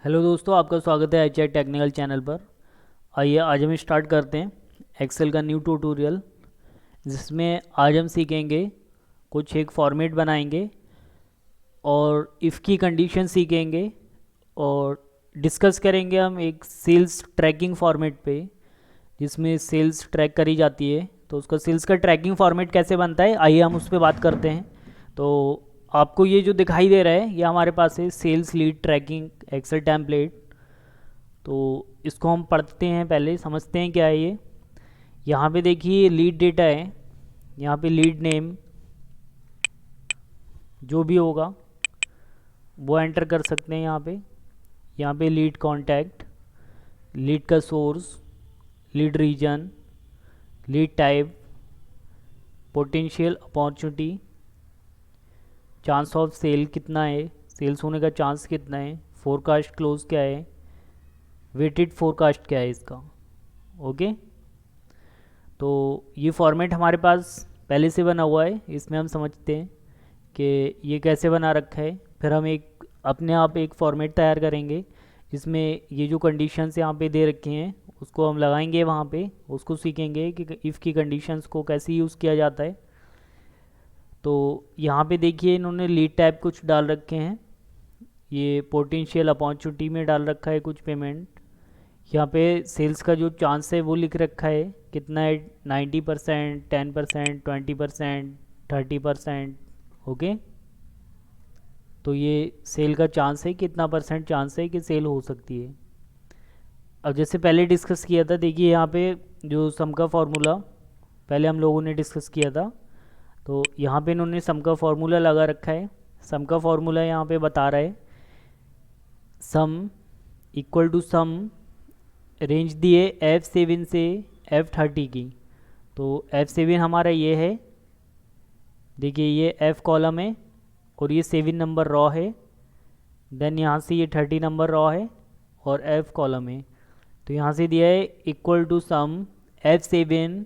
Hello दोस्तों, आपका स्वागत है एच टेक्निकल चैनल पर। आइए आज हम स्टार्ट करते हैं एक्सेल का न्यू ट्यूटोरियल, जिसमें आज हम सीखेंगे कुछ एक फॉर्मेट बनाएंगे और इफ़ की कंडीशन सीखेंगे और डिस्कस करेंगे हम एक सेल्स ट्रैकिंग फॉर्मेट पे, जिसमें सेल्स ट्रैक करी जाती है। तो उसका सेल्स का ट्रैकिंग फॉर्मेट कैसे बनता है, आइए हम उस पर बात करते हैं। तो आपको ये जो दिखाई दे रहा है, ये हमारे पास है sales lead tracking Excel template. तो इसको हम पढ़ते हैं, पहले समझते हैं क्या है ये। यहाँ पे देखिए लीड डेटा है, यहाँ पे लीड नेम जो भी होगा वो एंटर कर सकते हैं। यहाँ पे लीड कांटेक्ट, लीड का source, lead region, lead type, potential opportunity, chance of sale कितना है, सेल्स होने का चांस कितना है, फोरकास्ट क्लोज क्या है, वेटेड फोरकास्ट क्या है इसका। ओके, तो ये फॉर्मेट हमारे पास पहले से बना हुआ है, इसमें हम समझते हैं कि ये कैसे बना रखा है। फिर हम एक अपने आप एक फॉर्मेट तैयार करेंगे, जिसमें ये जो कंडीशंस यहाँ पे दे रखी हैं उसको हम लगाएंगे वहाँ पे, उसको सीखेंगे कि इफ़ की कंडीशंस को कैसे यूज़ किया जाता है। तो यहाँ पे देखिए इन्होंने लीड टाइप कुछ डाल रखे हैं, ये पोटेंशियल अपॉर्चुनिटी में डाल रखा है कुछ पेमेंट। यहाँ पे सेल्स का जो चांस है वो लिख रखा है कितना है, 90%, 10%, 20%, 30%। ओके, तो ये सेल का चांस है, कितना परसेंट चांस है कि सेल हो सकती है। अब जैसे पहले डिस्कस किया था, देखिए यहाँ पे जो सम का फार्मूला पहले हम लोगों ने डिस्कस किया था, तो यहाँ पे इन्होंने सम का फार्मूला लगा रखा है। सम का फार्मूला यहाँ पे बता रहा है sum equal to sum, range दी है F7 से F30 की। तो F7 हमारा ये है, देखिए ये F कॉलम है और ये 7 नंबर रॉ है। देन यहाँ से ये 30 नंबर रॉ है और F कॉलम है। तो यहाँ से दिया है इक्वल टू सम F7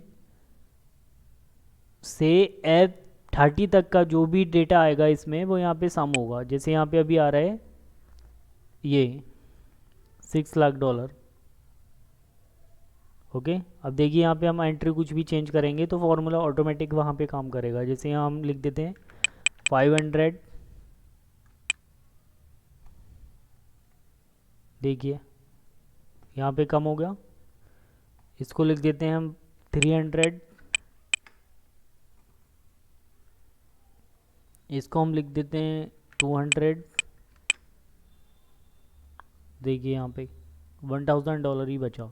से F30 तक का जो भी डेटा आएगा इसमें वो यहाँ पे सम होगा। जैसे यहाँ पे अभी आ रहा है ये $6 लाख। ओके, अब देखिए यहाँ पे हम एंट्री कुछ भी चेंज करेंगे तो फॉर्मूला ऑटोमेटिक वहाँ पे काम करेगा। जैसे यहाँ हम लिख देते हैं 500, देखिए यहाँ पे कम हो गया। इसको लिख देते हैं हम 300, इसको हम लिख देते हैं 200। देखिए यहाँ पे $1000 ही बचा।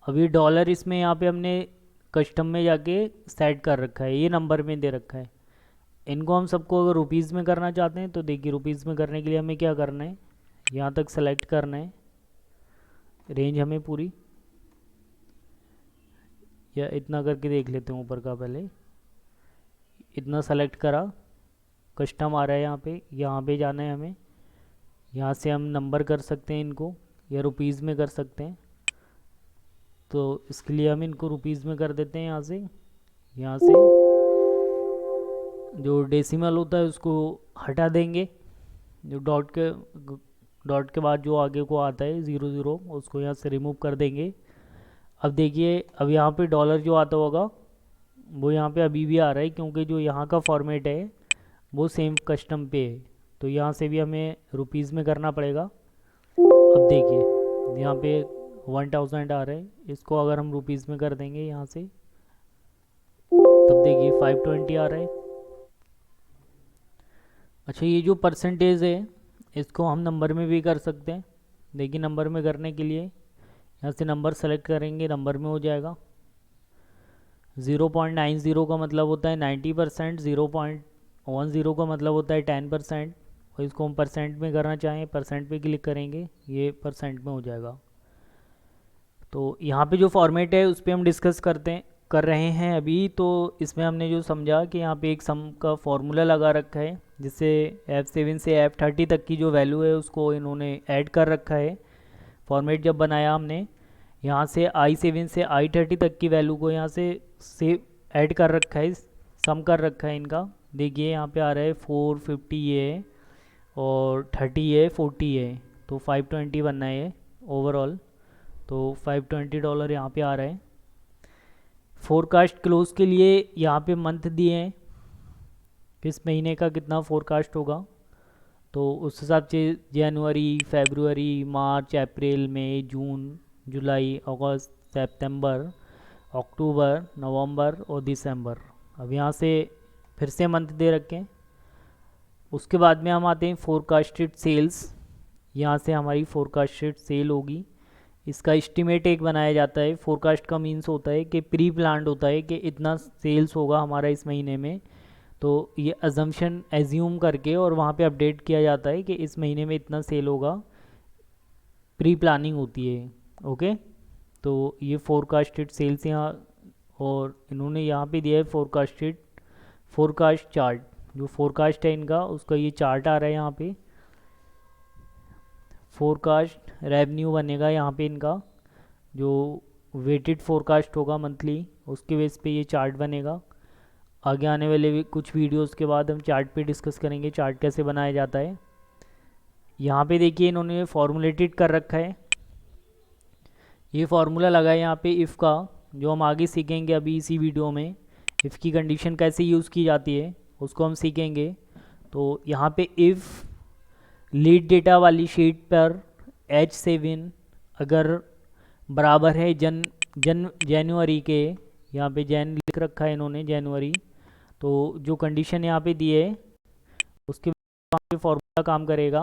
अभी डॉलर इसमें यहाँ पे हमने कस्टम में जाके सेट कर रखा है, ये नंबर में दे रखा है। इनको हम सबको अगर रुपीज़ में करना चाहते हैं तो देखिए रुपीज़ में करने के लिए हमें क्या करना है, यहाँ तक सेलेक्ट करना है रेंज हमें पूरी, या इतना करके देख लेते हैं ऊपर का। पहले इतना सेलेक्ट करा, कस्टम आ रहा है यहाँ पे जाना है हमें। यहाँ से हम नंबर कर सकते हैं इनको या रुपीज़ में कर सकते हैं। तो इसके लिए हम इनको रुपीज़ में कर देते हैं। यहाँ से जो डेसिमल होता है उसको हटा देंगे, जो डॉट के बाद जो आगे को आता है 00 उसको यहाँ से रिमूव कर देंगे। अब देखिए अब यहाँ पे डॉलर जो आता होगा वो यहाँ पे अभी भी आ रहा है, क्योंकि जो यहाँ का फॉर्मेट है वो सेम कस्टम पे है। तो यहाँ से भी हमें रुपीज़ में करना पड़ेगा। अब देखिए यहाँ पे 1000 आ रहा है, इसको अगर हम रुपीज़ में कर देंगे यहाँ से, तब देखिए 520 आ रहा है। अच्छा, ये जो परसेंटेज है इसको हम नंबर में भी कर सकते हैं। देखिए नंबर में करने के लिए यहाँ से नंबर सेलेक्ट करेंगे, नंबर में हो जाएगा। 0.90 का मतलब होता है 90%, 0.10 का मतलब होता है 10%। और इसको हम परसेंट में करना चाहें, परसेंट पे क्लिक करेंगे, ये परसेंट में हो जाएगा। तो यहाँ पे जो फॉर्मेट है उस पर हम डिस्कस कर रहे हैं अभी। तो इसमें हमने जो समझा कि यहाँ पे एक सम का फॉर्मूला लगा रखा है, जिससे F7 से F30 तक की जो वैल्यू है उसको इन्होंने ऐड कर रखा है। फॉर्मेट जब बनाया हमने, यहाँ से I7 से I30 तक की वैल्यू को यहाँ से ऐड कर रखा है, सम कर रखा है इनका। देखिए यहाँ पे आ रहा है 450 है और 30 है, 40 है। तो $520 बनना है ये ओवरऑल। तो $520 यहाँ पे आ रहा है। फोरकास्ट क्लोज के लिए यहाँ पे मंथ दिए हैं, किस महीने का कितना फोरकास्ट होगा, तो उस हिसाब से जनवरी, फरवरी, मार्च, अप्रैल, मई, जून, जुलाई, अगस्त, सितंबर, अक्टूबर, नवंबर और दिसंबर। अब यहाँ से फिर से मंथ दे रखे हैं। उसके बाद में हम आते हैं फोरकास्टेड सेल्स। यहाँ से हमारी फोरकास्टेड सेल होगी, इसका एस्टिमेट एक बनाया जाता है। फोरकास्ट का मीन्स होता है कि प्री प्लान्ड होता है कि इतना सेल्स होगा हमारा इस महीने में, तो ये अजम्पशन एज्यूम करके और वहाँ पे अपडेट किया जाता है कि इस महीने में इतना सेल होगा, प्री प्लानिंग होती है। ओके, तो ये फोरकास्टेड सेल्स यहाँ, और इन्होंने यहाँ पे दिया है फोरकास्ट चार्ट। जो फोरकास्ट है इनका, उसका ये चार्ट आ रहा है यहाँ पे। फोरकास्ट रेवेन्यू बनेगा यहाँ पे इनका, जो वेटेड फोरकास्ट होगा मंथली, उसके बेस पे ये चार्ट बनेगा। आगे आने वाले कुछ वीडियोस के बाद हम चार्ट पे डिस्कस करेंगे चार्ट कैसे बनाया जाता है। यहाँ पे देखिए इन्होंने फॉर्मुलेटेड कर रखा है, ये फार्मूला लगा है यहाँ पे इफ़ का, जो हम आगे सीखेंगे अभी इसी वीडियो में। इफ़ की कंडीशन कैसे यूज़ की जाती है उसको हम सीखेंगे। तो यहाँ पे इफ़ लीड डेटा वाली शीट पर H7 अगर बराबर है जनवरी के, यहाँ पे जैन लिख रखा है इन्होंने, जनवरी, तो जो कंडीशन यहाँ पे दी है उसके बाद फॉर्मूला काम करेगा।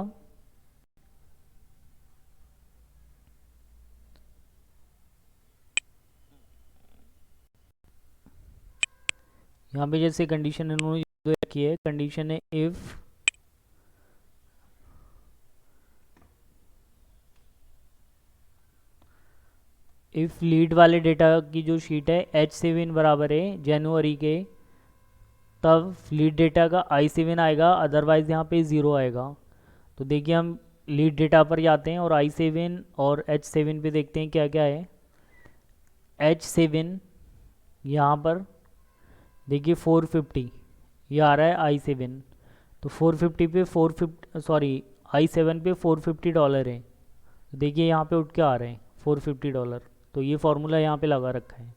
यहाँ पे जैसे कंडीशन इन्होंने रखी है, कंडीशन है इफ़ लीड वाले डेटा की जो शीट है H7 बराबर है जनवरी के, तब लीड डेटा का I7 आएगा, अदरवाइज़ यहाँ पे 0 आएगा। तो देखिए हम लीड डेटा पर जाते हैं और I7 और H7 पे देखते हैं क्या क्या है। H7 यहाँ पर देखिए 450 ये आ रहा है I7, तो 450 पे I7 पे $450 है, तो देखिए यहाँ पे उठ के आ रहे हैं $450। तो ये फार्मूला यहाँ पे लगा रखा है।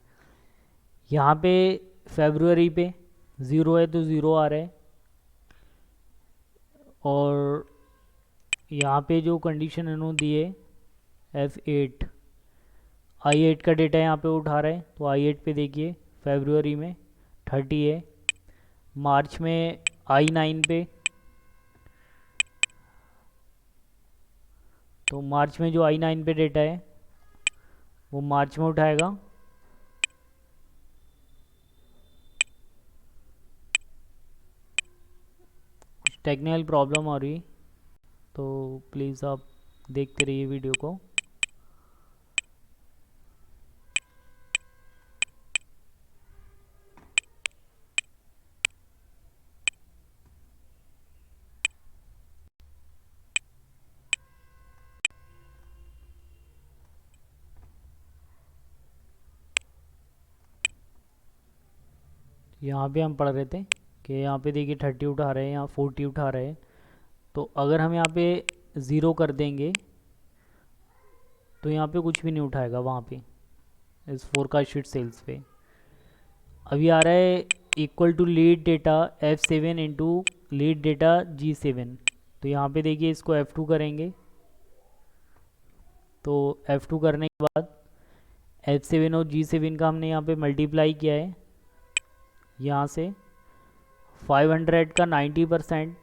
यहाँ पे फरवरी पे 0 है तो 0 आ रहा है, और यहाँ पे जो कंडीशन इन्होंने दी है F8, I8 का डेटा यहाँ पे उठा रहा है, तो I8 पे देखिए फरवरी में 30 है, मार्च में I9 पे, तो मार्च में जो I9 पे डेटा है वो मार्च में उठाएगा। कुछ टेक्निकल प्रॉब्लम आ रही, तो प्लीज़ आप देखते रहिए वीडियो को। यहाँ पे हम पढ़ रहे थे कि यहाँ पे देखिए 30 उठा रहे हैं, यहाँ 40 उठा रहे हैं, तो अगर हम यहाँ पे 0 कर देंगे तो यहाँ पे कुछ भी नहीं उठाएगा वहाँ पे इस फोरकास्ट शीट सेल्स पे। अभी आ रहा है equal to lead data F7 into lead data G7, तो यहाँ पे देखिए इसको F2 करेंगे, तो F2 करने के बाद F7 और G7 का हमने यहाँ पे मल्टीप्लाई किया है, यहाँ से 500 का 90%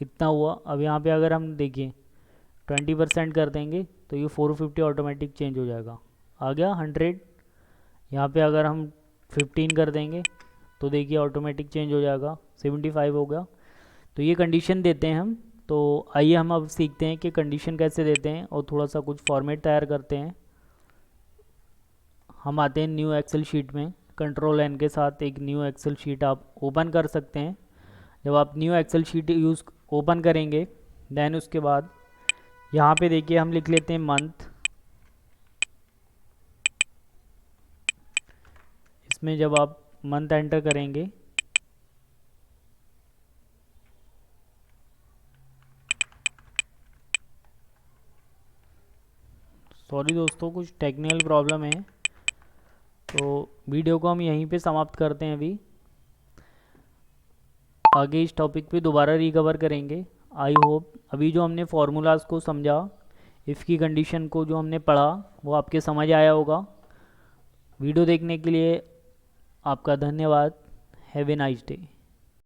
इतना हुआ। अब यहाँ पे अगर हम देखिए 20% कर देंगे तो ये 450 ऑटोमेटिक चेंज हो जाएगा, आ गया 100। यहाँ पे अगर हम 15 कर देंगे तो देखिए ऑटोमेटिक चेंज हो जाएगा, 75 हो गया। तो ये कंडीशन देते हैं हम। तो आइए हम अब सीखते हैं कि कंडीशन कैसे देते हैं और थोड़ा सा कुछ फॉर्मेट तैयार करते हैं। हम आते हैं न्यू एक्सेल शीट में, कंट्रोल N के साथ एक न्यू एक्सेल शीट आप ओपन कर सकते हैं। जब आप न्यू एक्सेल शीट ओपन करेंगे देन उसके बाद यहाँ पे देखिए हम लिख लेते हैं मंथ। इसमें जब आप मंथ एंटर करेंगे सॉरी दोस्तों, कुछ टेक्निकल प्रॉब्लम है, तो वीडियो को हम यहीं पे समाप्त करते हैं। अभी आगे इस टॉपिक पे दोबारा रिकवर करेंगे। आई होप अभी जो हमने फार्मूलाज को समझा, इफ़ की कंडीशन को जो हमने पढ़ा, वो आपके समझ आया होगा। वीडियो देखने के लिए आपका धन्यवाद। Have a nice day.